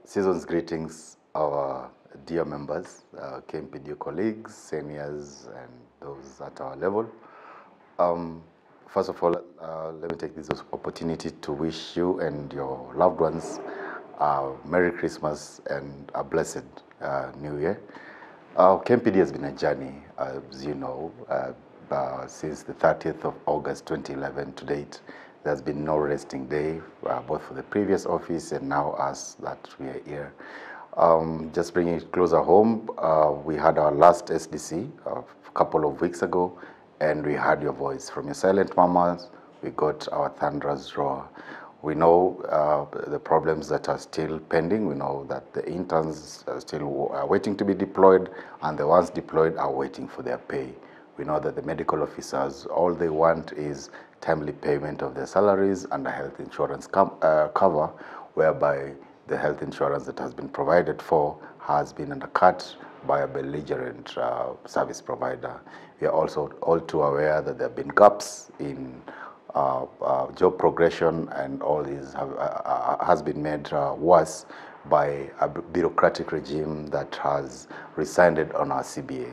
Season's greetings, our dear members, KMPDU colleagues, seniors, and those at our level. First of all, let me take this opportunity to wish you and your loved ones a Merry Christmas and a blessed New Year. KMPD has been a journey, as you know, since the 30th of August 2011 to date. There's been no resting day, both for the previous office and now us that we are here. Just bringing it closer home, we had our last SDC a couple of weeks ago, and we heard your voice. From your silent mamas, we got our thunderous roar. We know the problems that are still pending. We know that the interns are still waiting to be deployed, and the ones deployed are waiting for their pay. We know that the medical officers, all they want is timely payment of their salaries and a health insurance cover, whereby the health insurance that has been provided for has been undercut by a belligerent service provider. We are also all too aware that there have been gaps in job progression, and all this has been made worse by a bureaucratic regime that has resided on our CBA.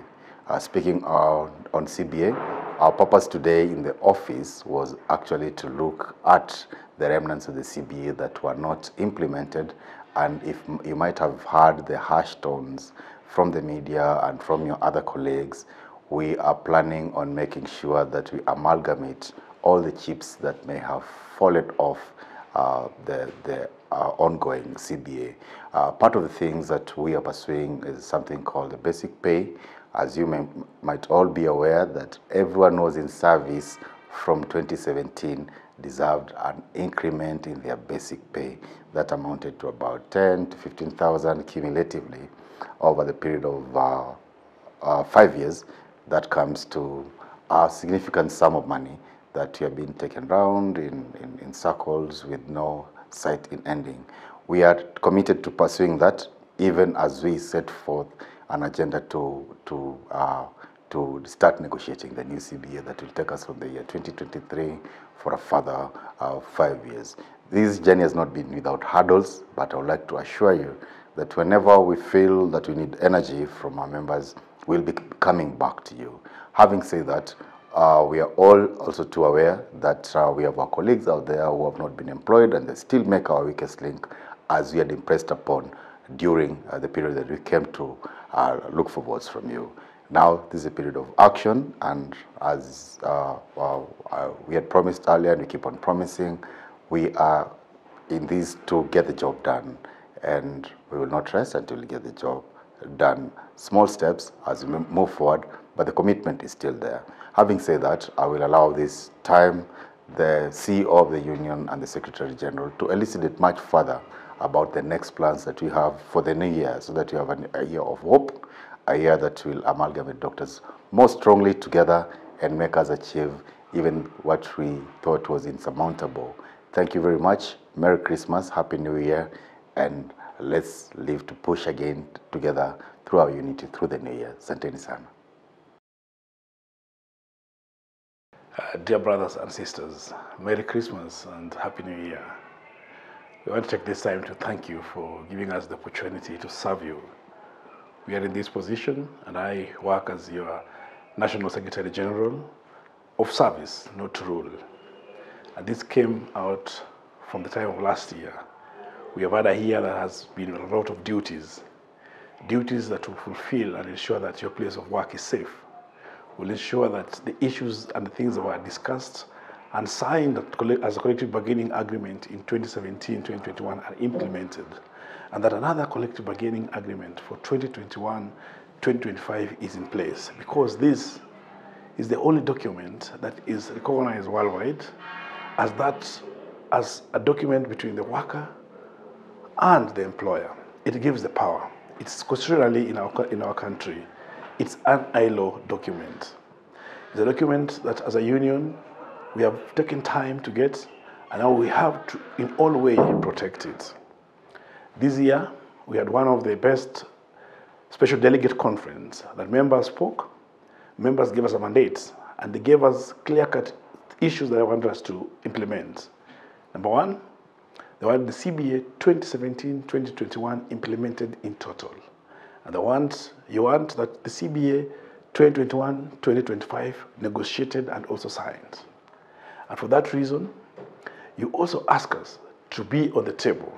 Speaking on CBA, our purpose today in the office was actually to look at the remnants of the CBA that were not implemented, and if you might have heard the harsh tones from the media and from your other colleagues, we are planning on making sure that we amalgamate all the chips that may have fallen off the ongoing CBA. Part of the things that we are pursuing is something called the basic pay. As you might all be aware that everyone was in service from 2017 deserved an increment in their basic pay that amounted to about 10 to 15,000 cumulatively over the period of 5 years. That comes to a significant sum of money that we have been taken round in circles with no sight in ending. We are committed to pursuing that, even as we set forth an agenda to start negotiating the new CBA that will take us from the year 2023 for a further 5 years. This journey has not been without hurdles, but I would like to assure you that whenever we feel that we need energy from our members, we'll be coming back to you. Having said that, we are all also too aware that we have our colleagues out there who have not been employed, and they still make our weakest link, as we had impressed upon during the period that we came to look for votes from you. Now, this is a period of action, and as we had promised earlier, and we keep on promising, we are in this to get the job done, and we will not rest until we get the job done. Small steps as we move forward, but the commitment is still there. Having said that, I will allow this time the CEO of the union and the Secretary General to elucidate much further about the next plans that we have for the new year, so that we have a year of hope, a year that will amalgamate doctors more strongly together and make us achieve even what we thought was insurmountable. Thank you very much. Merry Christmas, Happy New Year, and let's live to push again together through our unity through the new year. Asanteni sana. Dear brothers and sisters, Merry Christmas and Happy New Year. We want to take this time to thank you for giving us the opportunity to serve you. We are in this position, and I work as your National Secretary General of service, not to rule. And this came out from the time of last year. We have had a year that has been a lot of duties that will fulfill and ensure that your place of work is safe. We'll ensure that the issues and the things that were discussed and signed as a collective bargaining agreement in 2017-2021 are implemented, and that another collective bargaining agreement for 2021-2025 is in place, because this is the only document that is recognized worldwide as a document between the worker and the employer. It gives the power. It's constitutionally in our country. It's an ILO document. It's a document that, as a union, we have taken time to get, and now we have to, in all ways, protect it. This year, we had one of the best special delegate conference that members spoke. Members gave us a mandate, and they gave us clear-cut issues that they wanted us to implement. Number one, They want the CBA 2017-2021 implemented in total. And you want that the CBA 2021-2025 negotiated and also signed. And for that reason, you also ask us to be on the table,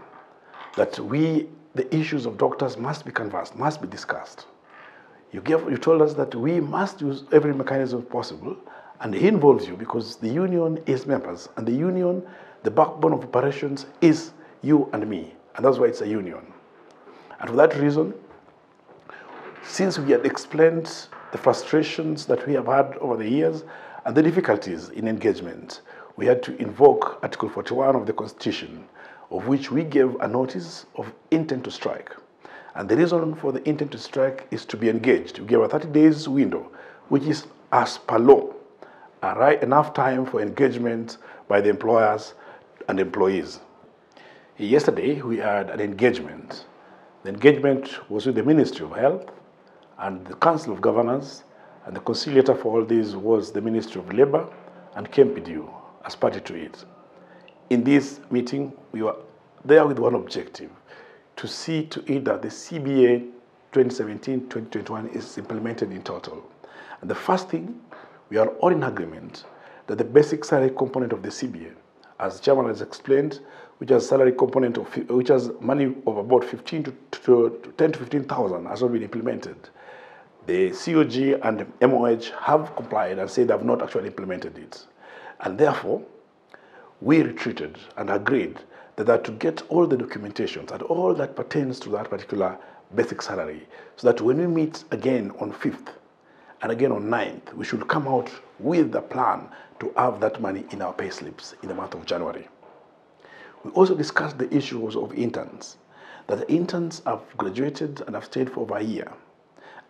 that the issues of doctors must be canvassed, must be discussed. You told us that we must use every mechanism possible, and it involves you because the union is members, and the union, the backbone of operations is you and me, and that's why it's a union. And for that reason, since we had explained the frustrations that we have had over the years and the difficulties in engagement, we had to invoke Article 41 of the Constitution, of which we gave a notice of intent to strike. And the reason for the intent to strike is to be engaged. We gave a 30 days window, which is, as per law, enough time for engagement by the employers and employees. Yesterday, we had an engagement. The engagement was with the Ministry of Health and the Council of Governors, and the conciliator for all this was the Ministry of Labor and KMPDU as party to it. In this meeting, we were there with one objective, to see to it that the CBA 2017-2021 is implemented in total. And the first thing, we are all in agreement that the basic salary component of the CBA, as Chairman has explained, which has salary component of, which has money of about 10 to 15,000 has not been implemented. The COG and MOH have complied and said they have not actually implemented it. And therefore, we retreated and agreed that to get all the documentations and all that pertains to that particular basic salary, so that when we meet again on 5th and again on 9th, we should come out with a plan to have that money in our pay slips in the month of January. We also discussed the issues of interns, that the interns have graduated and have stayed for over a year.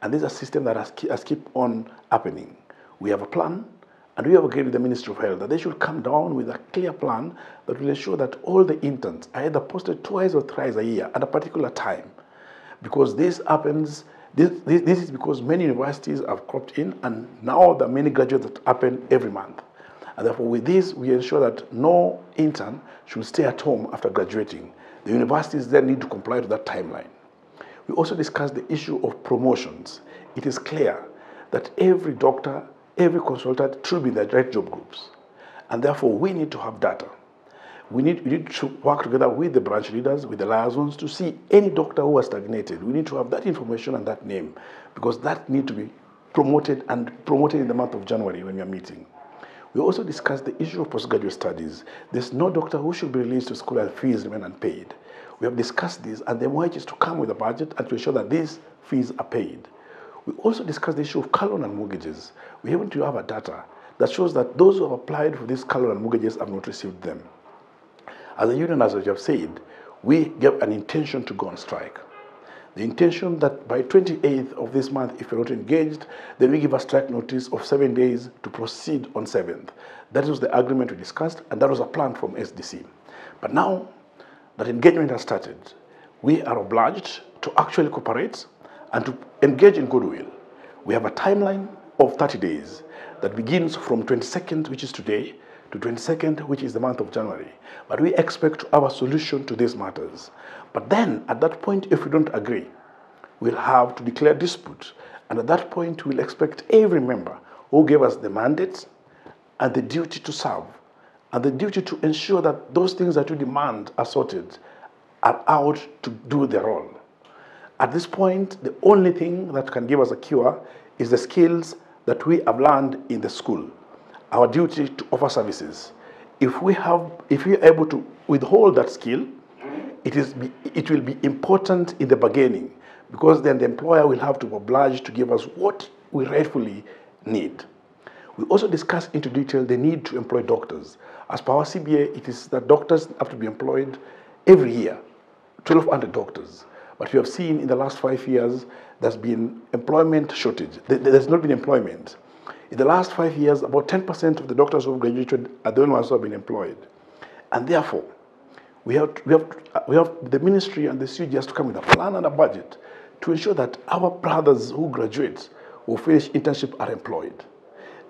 And this is a system that has kept on happening. We have a plan, and we have agreed with the Ministry of Health that they should come down with a clear plan that will ensure that all the interns are either posted twice or thrice a year at a particular time. Because this happens, this is because many universities have cropped in, and now there are many graduates that happen every month. And therefore, with this, we ensure that no intern should stay at home after graduating. The universities then need to comply to that timeline. We also discussed the issue of promotions. It is clear that every doctor, every consultant should be in the right job groups. And therefore, we need to have data. We need to work together with the branch leaders, with the liaisons, to see any doctor who has stagnated. We need to have that information and that name, because that needs to be promoted in the month of January when we are meeting. We also discussed the issue of postgraduate studies. There's no doctor who should be released to school and fees remain unpaid. We have discussed this, and the MOH is to come with a budget and to ensure that these fees are paid. We also discussed the issue of car loan and mortgages. We happen to have a data that shows that those who have applied for these car loan and mortgages have not received them. As a union, as we have said, we gave an intention to go on strike. The intention that by 28th of this month, if you're not engaged, then we give a strike notice of 7 days to proceed on 7th. That was the agreement we discussed, and that was a plan from SDC. But now that engagement has started, we are obliged to actually cooperate and to engage in goodwill. We have a timeline of 30 days that begins from 22nd, which is today, to 22nd, which is the month of January. But we expect to have a solution to these matters. But then, at that point, if we don't agree, we'll have to declare dispute. And at that point, we'll expect every member who gave us the mandate and the duty to serve, and the duty to ensure that those things that we demand are sorted, are out to do their role. At this point, the only thing that can give us a cure is the skills that we have learned in the school, our duty to offer services. If we are able to withhold that skill, it will be important in the bargaining, because then the employer will have to be obliged to give us what we rightfully need. We also discussed into detail the need to employ doctors. As per our CBA, it is that doctors have to be employed every year, 1,200 doctors. But we have seen in the last 5 years, there's been employment shortage. There's not been employment. In the last 5 years, about 10% of the doctors who have graduated are the only ones who have been employed. And therefore, we have the ministry and the CUG has to come with a plan and a budget to ensure that our brothers who graduate, who finish internship, are employed.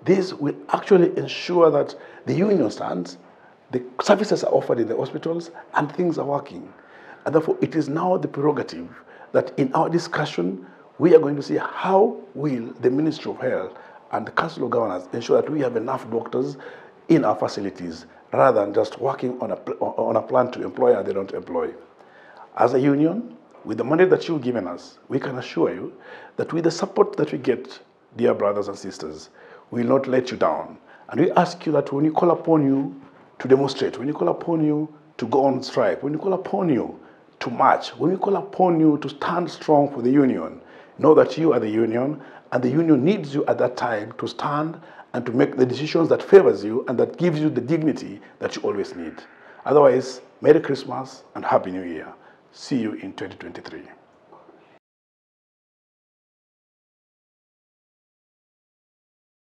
This will actually ensure that the union stands The services are offered in the hospitals and things are working. And therefore, it is now the prerogative that in our discussion, we are going to see how will the Ministry of Health and the Council of Governors ensure that we have enough doctors in our facilities rather than just working on a plan to employ and they don't employ. As a union, with the money that you've given us, we can assure you that with the support that we get, dear brothers and sisters, we will not let you down. And we ask you that when we call upon you to demonstrate, when we call upon you to go on strike, when we call upon you to march, when we call upon you to stand strong for the union, know that you are the union, and the union needs you at that time to stand and to make the decisions that favors you and that gives you the dignity that you always need. Otherwise, Merry Christmas and Happy New Year. See you in 2023.